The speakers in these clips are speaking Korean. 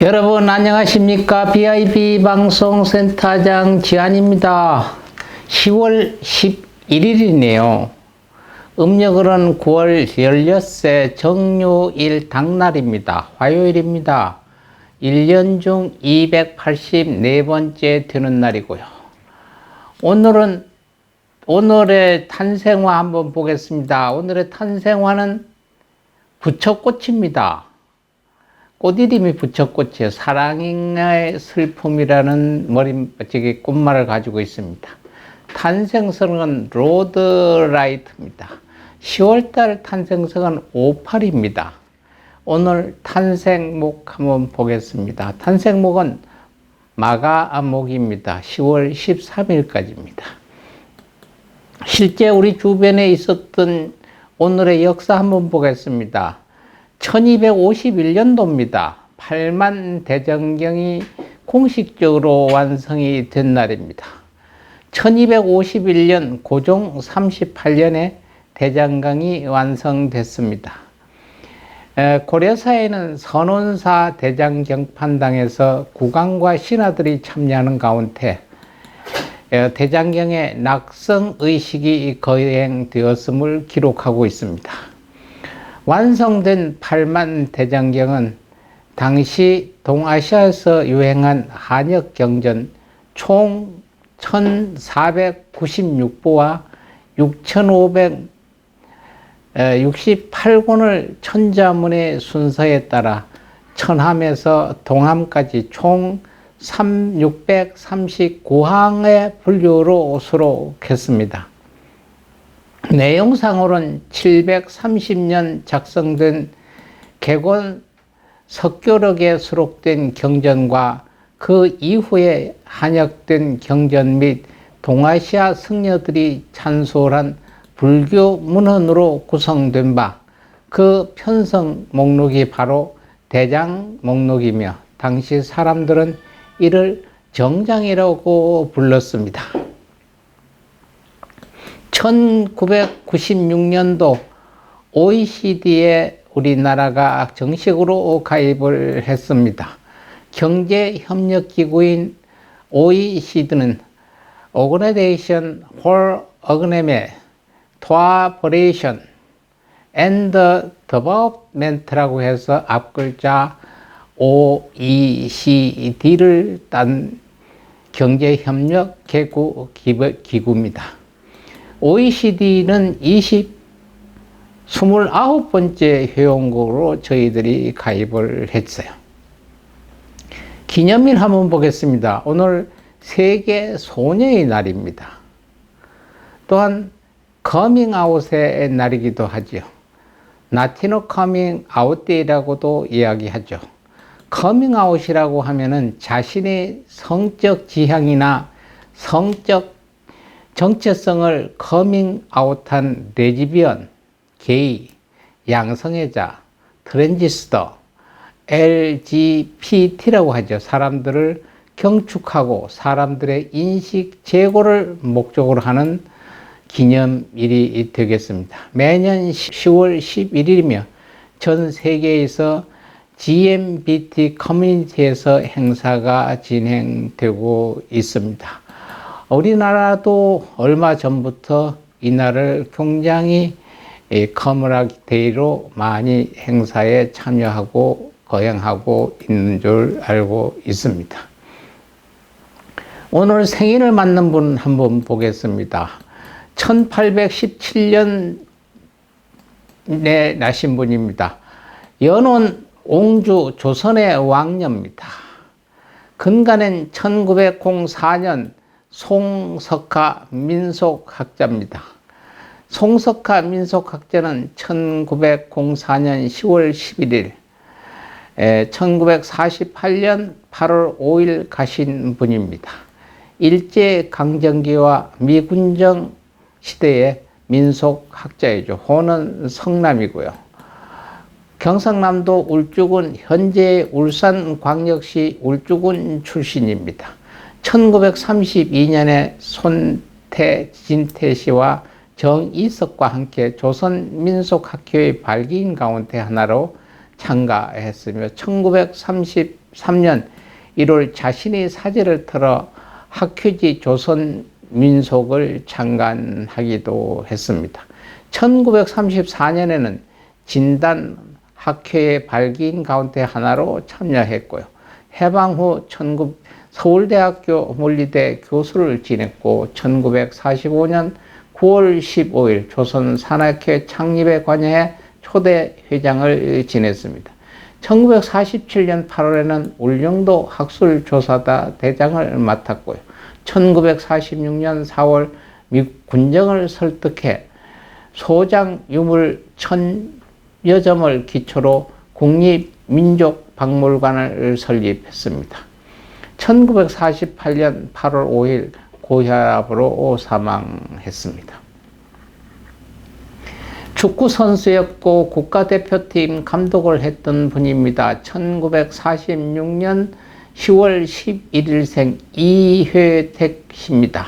여러분 안녕하십니까? BIB 방송센터장 지한입니다. 10월 11일이네요. 음력으로는 9월 16세 정묘일 당날입니다. 화요일입니다. 1년 중 284번째 되는 날이고요. 오늘의 탄생화 한번 보겠습니다. 오늘의 탄생화는 부처꽃입니다. 꽃 이름이 부처꽃이에요. 사랑의 슬픔이라는 꽃말을 가지고 있습니다. 탄생성은 로드라이트입니다. 10월달 탄생성은 58입니다. 오늘 탄생목 한번 보겠습니다. 탄생목은 마가목입니다. 10월 13일까지입니다. 실제 우리 주변에 있었던 오늘의 역사 한번 보겠습니다. 1251년도입니다. 8만 대정경이 공식적으로 완성이 된 날입니다. 1251년 고종 38년에 대장강이 완성됐습니다. 고려사에는 선원사 대장경판당에서 국왕과 신하들이 참여하는 가운데 대장경의 낙성의식이 거행되었음을 기록하고 있습니다. 완성된 8만 대장경은 당시 동아시아에서 유행한 한역경전 총 1496부와 6568권을 천자문의 순서에 따라 천함에서 동함까지 총 639항의 분류로 수록했습니다. 내용상으로는 730년 작성된 개곤 석교록에 수록된 경전과 그 이후에 한역된 경전 및 동아시아 승려들이 찬솔한 불교 문헌으로 구성된 바 그 편성 목록이 바로 대장 목록이며 당시 사람들은 이를 정장이라고 불렀습니다. 1996년도 OECD에 우리나라가 정식으로 가입을 했습니다. 경제협력기구인 OECD는 Organization for Economic Cooperation and Development라고 해서 앞글자 OECD를 딴 경제협력 기구입니다. OECD는 29번째 회원국으로 저희들이 가입을 했어요. 기념일 한번 보겠습니다. 오늘 세계 소녀의 날입니다. 또한 커밍아웃의 날이기도 하죠. 라티노 커밍아웃 데이라고도 이야기하죠. 커밍아웃이라고 하면은 자신의 성적 지향이나 성적 정체성을 커밍아웃한 레즈비언, 게이, 양성애자, 트랜지스터, LGBT라고 하죠. 사람들을 경축하고 사람들의 인식 제고를 목적으로 하는 기념일이 되겠습니다. 매년 10월 11일이며 전 세계에서 GMBT 커뮤니티에서 행사가 진행되고 있습니다. 우리나라도 얼마 전부터 이날을 굉장히 커뮤니티 데이로 많이 행사에 참여하고 거행하고 있는 줄 알고 있습니다. 오늘 생일을 맞는 분 한번 보겠습니다. 1817년에 나신 분입니다. 연온 옹주 조선의 왕녀입니다. 근간은 1904년 송석하 민속학자입니다. 송석하 민속학자는 1904년 10월 11일, 1948년 8월 5일 가신 분입니다. 일제강점기와 미군정 시대의 민속학자이죠. 호는 성남이고요. 경상남도 울주군, 현재 울산광역시 울주군 출신입니다. 1932년에 손태, 진태 씨와 정이석과 함께 조선민속학회의 발기인 가운데 하나로 참가했으며 1938년 1963년 1월 자신의 사제를 틀어 학회지 조선민속을 창간하기도 했습니다. 1934년에는 진단 학회의 발기인 가운데 하나로 참여했고요. 해방 후 서울대학교 물리대 교수를 지냈고 1945년 9월 15일 조선산악회 창립에 관여해 초대 회장을 지냈습니다. 1947년 8월에는 울릉도 학술조사다 대장을 맡았고요. 1946년 4월 미국 군정을 설득해 소장 유물 1000여 점을 기초로 국립민족박물관을 설립했습니다. 1948년 8월 5일 고혈압으로 사망했습니다. 축구 선수였고 국가대표팀 감독을 했던 분입니다. 1946년 10월 11일생 이회택 씨입니다.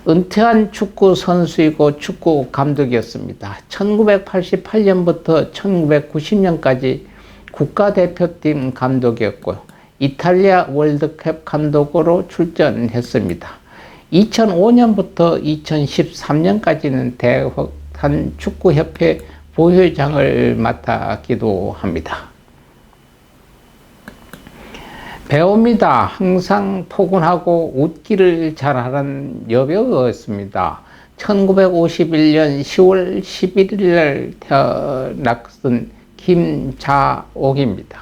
은퇴한 축구 선수이고 축구 감독이었습니다. 1988년부터 1990년까지 국가대표팀 감독이었고요. 이탈리아 월드컵 감독으로 출전했습니다. 2005년부터 2013년까지는 대한 축구협회 부회장을 맡았기도 합니다. 배우입니다. 항상 포근하고 웃기를 잘하는 여배우였습니다. 1951년 10월 11일 날 태어났던 김자옥입니다.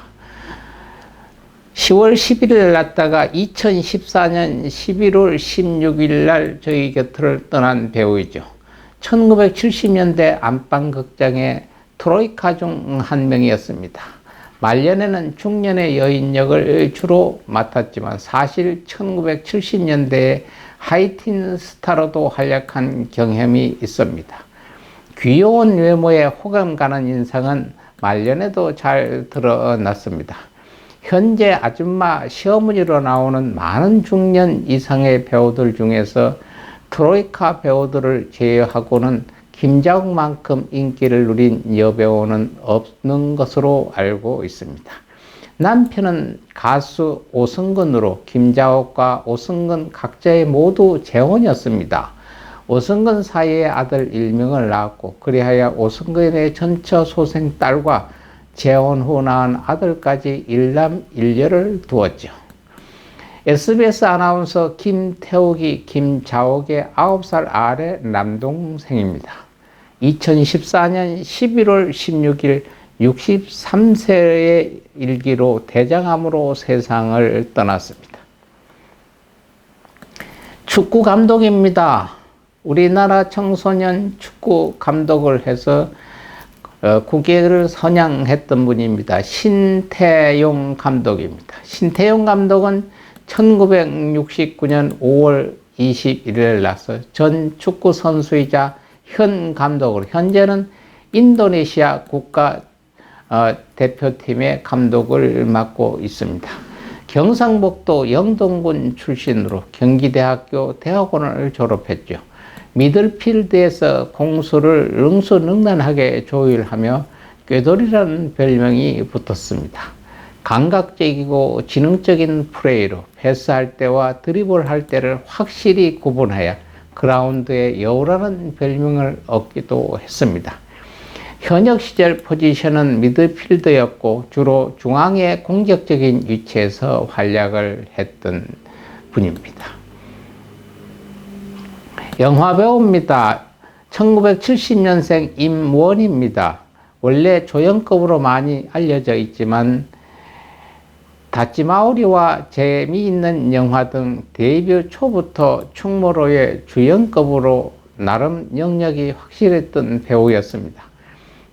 10월 11일 났다가 2014년 11월 16일 날 저희 곁을 떠난 배우이죠. 1970년대 안방극장의 트로이카 중 한 명이었습니다. 말년에는 중년의 여인 역을 주로 맡았지만 사실 1970년대에 하이틴 스타로도 활약한 경험이 있습니다. 귀여운 외모에 호감 가는 인상은 말년에도 잘 드러났습니다. 현재 아줌마 시어머니로 나오는 많은 중년 이상의 배우들 중에서 트로이카 배우들을 제외하고는 김자옥만큼 인기를 누린 여배우는 없는 것으로 알고 있습니다. 남편은 가수 오승근으로 김자옥과 오승근 각자의 모두 재혼이었습니다. 오승근 사이에 아들 1명을 낳았고 그리하여 오승근의 전처 소생 딸과 재혼 후 낳은 아들까지 일남일녀를 두었죠. SBS 아나운서 김태욱이 김자옥의 9살 아래 남동생입니다. 2014년 11월 16일 63세의 일기로 대장암으로 세상을 떠났습니다. 축구 감독입니다. 우리나라 청소년 축구 감독을 해서 국외를 선양했던 분입니다. 신태용 감독입니다. 신태용 감독은 1969년 5월 21일 나서 전 축구 선수이자 현 감독으로 현재는 인도네시아 국가 대표팀의 감독을 맡고 있습니다. 경상북도 영동군 출신으로 경기대학교 대학원을 졸업했죠. 미들필드에서 공수를 능수능란하게 조율하며 꾀돌이라는 별명이 붙었습니다. 감각적이고 지능적인 플레이로 패스할 때와 드리블할 때를 확실히 구분하여 그라운드의 여우라는 별명을 얻기도 했습니다. 현역 시절 포지션은 미드필더였고 주로 중앙의 공격적인 위치에서 활약을 했던 분입니다. 영화배우입니다. 1970년생 임원입니다. 원래 조연급으로 많이 알려져 있지만 다찌마오리와 재미있는 영화 등 데뷔 초부터 충무로의 주연급으로 나름 영역이 확실했던 배우였습니다.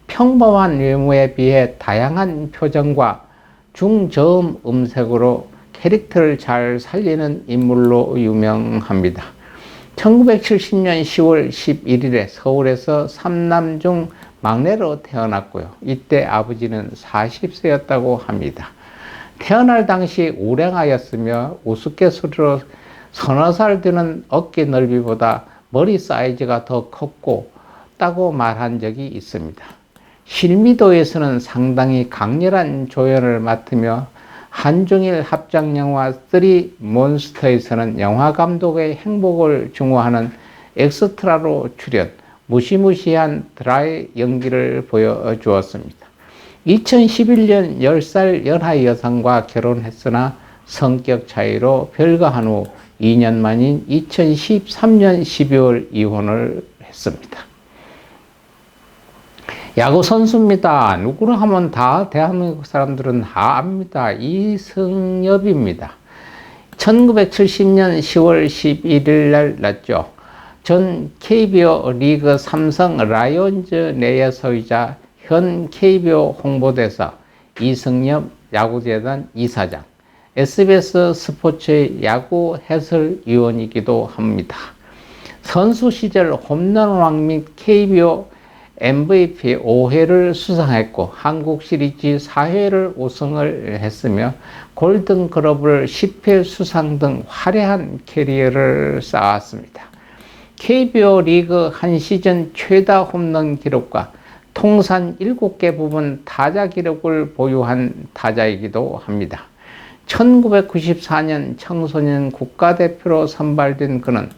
평범한 외모에 비해 다양한 표정과 중저음 음색으로 캐릭터를 잘 살리는 인물로 유명합니다. 1970년 10월 11일에 서울에서 3남 중 막내로 태어났고요. 이때 아버지는 40세였다고 합니다. 태어날 당시 우량하였으며 우스갯소리로 서너 살 되는 어깨 넓이보다 머리 사이즈가 더 컸다고 말한 적이 있습니다. 실미도에서는 상당히 강렬한 조연을 맡으며 한중일 합작영화 3 몬스터에서는 영화감독의 행복을 증오하는 엑스트라로 출연, 무시무시한 드라이 연기를 보여주었습니다. 2011년 10살 연하 여성과 결혼했으나 성격 차이로 별거한 후 2년 만인 2013년 12월 이혼을 했습니다. 야구 선수입니다. 누구를 하면 다 대한민국 사람들은 다 압니다. 이승엽입니다. 1970년 10월 11일 날 났죠. 전 KBO 리그 삼성 라이온즈 내야수이자 현 KBO 홍보대사, 이승엽 야구재단 이사장, SBS 스포츠의 야구 해설위원이기도 합니다. 선수 시절 홈런왕 및 KBO MVP 5회를 수상했고 한국 시리즈 4회를 우승을 했으며 골든글러브를 10회 수상 등 화려한 캐리어를 쌓았습니다. KBO 리그 한 시즌 최다 홈런 기록과 통산 7개 부분 타자 기록을 보유한 타자이기도 합니다. 1994년 청소년 국가대표로 선발된 그는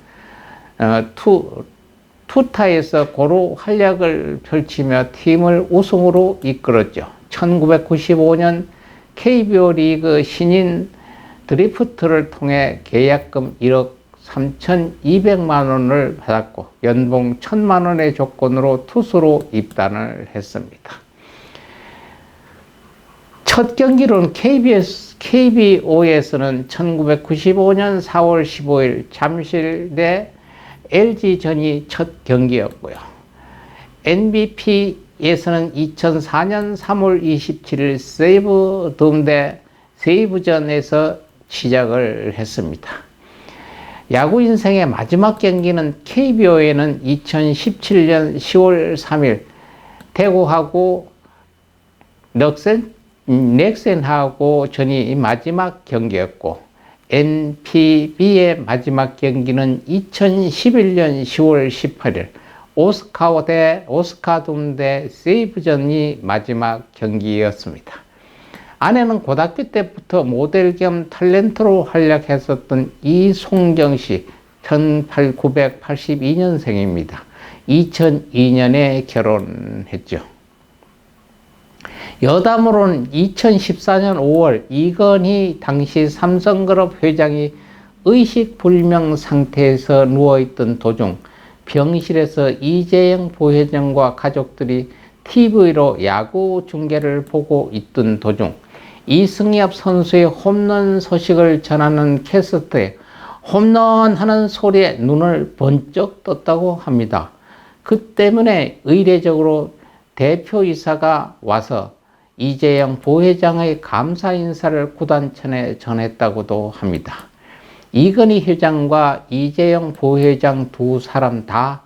투타에서 고루 활약을 펼치며 팀을 우승으로 이끌었죠. 1995년 KBO 리그 신인 드리프트를 통해 계약금 1억 3,200만 원을 받았고 연봉 1,000만 원의 조건으로 투수로 입단을 했습니다. 첫 경기로는 KBO에서는 1995년 4월 15일 잠실 대 LG전이 첫 경기였고요. NBP에서는 2004년 3월 27일 세이브돔 대 세이브전에서 시작을 했습니다. 야구 인생의 마지막 경기는 KBO에는 2017년 10월 3일 대구하고 넥센하고 전이 마지막 경기였고 NPB의 마지막 경기는 2011년 10월 18일 오스카돔 대 세이브전이 마지막 경기였습니다. 아내는 고등학교 때부터 모델 겸 탤런트로 활약했었던 이송경 씨, 1982년생입니다. 2002년에 결혼했죠. 여담으로는 2014년 5월 이건희 당시 삼성그룹 회장이 의식불명 상태에서 누워있던 도중 병실에서 이재영 부회장과 가족들이 TV로 야구 중계를 보고 있던 도중 이승엽 선수의 홈런 소식을 전하는 캐스트에 홈런 하는 소리에 눈을 번쩍 떴다고 합니다. 그 때문에 의례적으로 대표이사가 와서 이재영 부회장의 감사 인사를 구단천에 전했다고도 합니다. 이건희 회장과 이재영 부회장 두 사람 다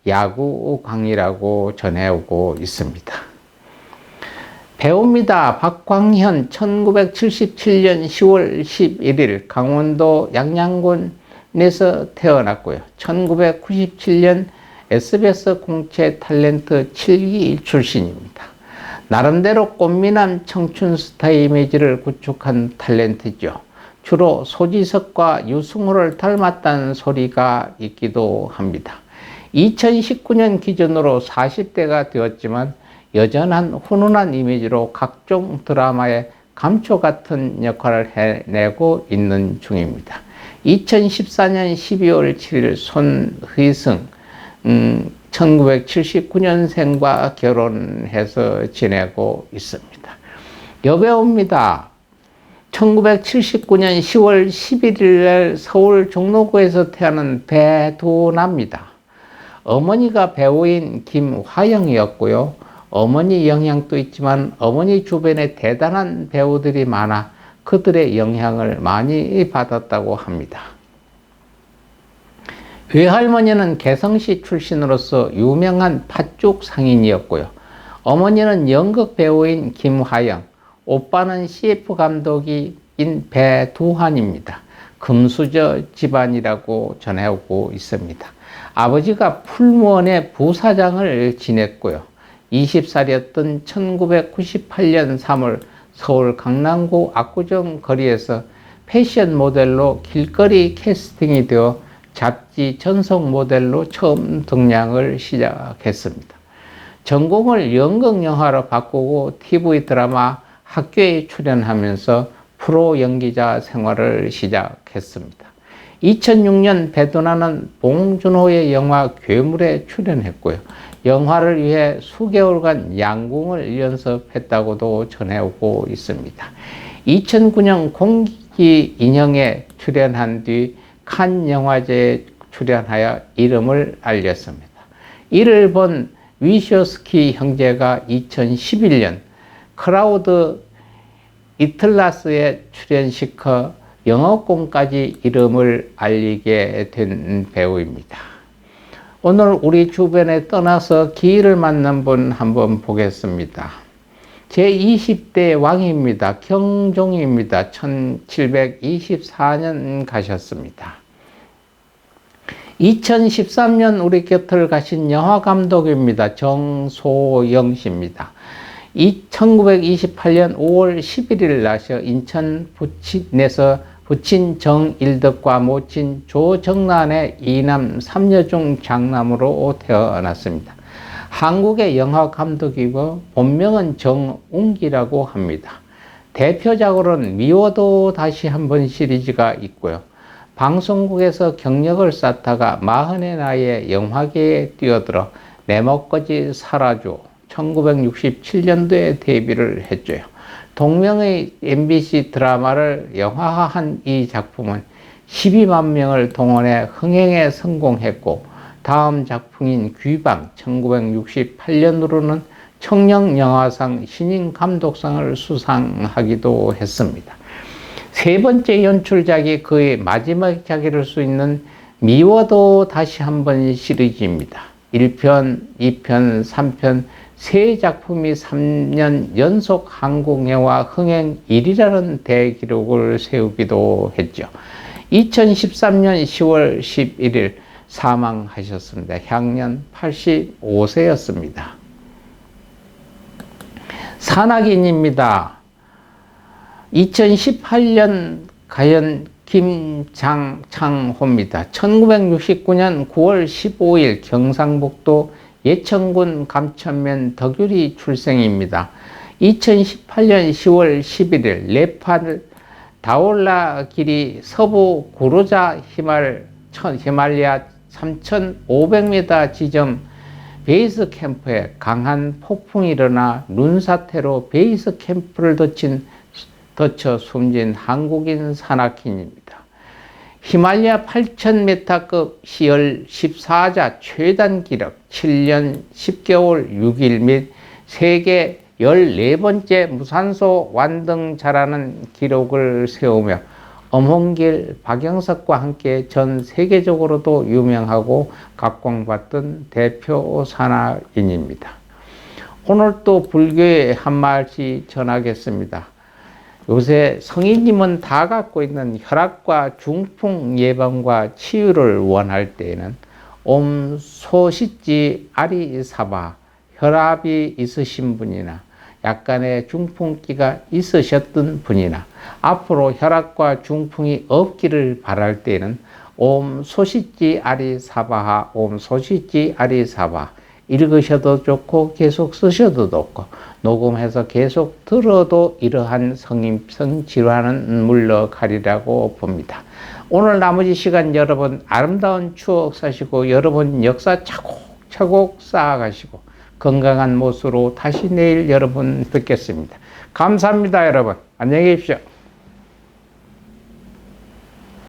야구광이라고 전해오고 있습니다. 배우입니다. 박광현 1977년 10월 11일 강원도 양양군에서 태어났고요. 1997년 SBS 공채 탤런트 7기 출신입니다. 나름대로 꽃미남 청춘 스타 이미지를 구축한 탤런트죠. 주로 소지섭과 유승호를 닮았다는 소리가 있기도 합니다. 2019년 기준으로 40대가 되었지만 여전한 훈훈한 이미지로 각종 드라마에 감초 같은 역할을 해내고 있는 중입니다. 2014년 12월 7일 손휘승 1979년생과 결혼해서 지내고 있습니다. 여배우입니다. 1979년 10월 11일 서울 종로구에서 태어난 배두나입니다. 어머니가 배우인 김화영이었고요. 어머니 영향도 있지만 어머니 주변에 대단한 배우들이 많아 그들의 영향을 많이 받았다고 합니다. 외할머니는 개성시 출신으로서 유명한 팥죽 상인이었고요. 어머니는 연극 배우인 김화영, 오빠는 CF 감독인 배두환입니다. 금수저 집안이라고 전해오고 있습니다. 아버지가 풀무원의 부사장을 지냈고요. 20살이었던 1998년 3월 서울 강남구 압구정 거리에서 패션 모델로 길거리 캐스팅이 되어 잡지 전속 모델로 처음 등장을 시작했습니다. 전공을 연극영화로 바꾸고 TV 드라마 학교에 출연하면서 프로 연기자 생활을 시작했습니다. 2006년 배도나는 봉준호의 영화 괴물에 출연했고요. 영화를 위해 수개월간 양궁을 연습했다고도 전해오고 있습니다. 2009년 공기 인형에 출연한 뒤 칸 영화제에 출연하여 이름을 알렸습니다. 이를 본 위쇼스키 형제가 2011년 크라우드 이틀라스에 출연시켜 영어권까지 이름을 알리게 된 배우입니다. 오늘 우리 주변에 떠나서 기일을 만난 분 한번 보겠습니다. 제20대 왕입니다. 경종입니다. 1724년 가셨습니다. 2013년 우리 곁을 가신 영화감독입니다. 정소영 씨입니다. 1928년 5월 11일 나셔 인천 부친에서 부친 정일덕과 모친 조정란의 2남 3녀 중 장남으로 태어났습니다. 한국의 영화 감독이고 본명은 정웅기라고 합니다. 대표작으로는 미워도 다시 한번 시리즈가 있고요. 방송국에서 경력을 쌓다가 40의 나이에 영화계에 뛰어들어 내 먹거지 살아줘 1967년도에 데뷔를 했죠. 동명의 MBC 드라마를 영화화한 이 작품은 12만 명을 동원해 흥행에 성공했고 다음 작품인 귀방 1968년으로는 청룡영화상 신인감독상을 수상하기도 했습니다. 세 번째 연출작이 그의 마지막 작일 수 있는 미워도 다시 한번 시리즈입니다. 1편, 2편, 3편 세 작품이 3년 연속 한국 영화 흥행 1위라는 대기록을 세우기도 했죠. 2013년 10월 11일 사망하셨습니다. 향년 85세였습니다. 산악인입니다. 2018년 가연 김장창호입니다. 1969년 9월 15일 경상북도 예천군 감천면 덕유리 출생입니다. 2018년 10월 11일 네팔 다올라 길이 서부 구로자 히말리아 3,500m 지점 베이스 캠프에 강한 폭풍이 일어나 눈사태로 베이스 캠프를 덮쳐 숨진 한국인 산악인입니다. 히말리아 8,000m급 시열 14자 최단 기록 7년 10개월 6일 및 세계 14번째 무산소 완등자라는 기록을 세우며 엄홍길, 박영석과 함께 전 세계적으로도 유명하고 각광받던 대표 산악인입니다. 오늘 또 불교의 한 말씩 전하겠습니다. 요새 성인님은 다 갖고 있는 혈압과 중풍 예방과 치유를 원할 때에는 옴 소시지 아리사바 혈압이 있으신 분이나 약간의 중풍기가 있으셨던 분이나 앞으로 혈압과 중풍이 없기를 바랄 때에는 옴 소시지 아리사바하 옴 소시지 아리사바 읽으셔도 좋고 계속 쓰셔도 좋고 녹음해서 계속 들어도 이러한 성인성 질환은 물러가리라고 봅니다. 오늘 나머지 시간 여러분 아름다운 추억 사시고 여러분 역사 차곡차곡 쌓아가시고 건강한 모습으로 다시 내일 여러분 뵙겠습니다. 감사합니다 여러분. 안녕히 계십시오.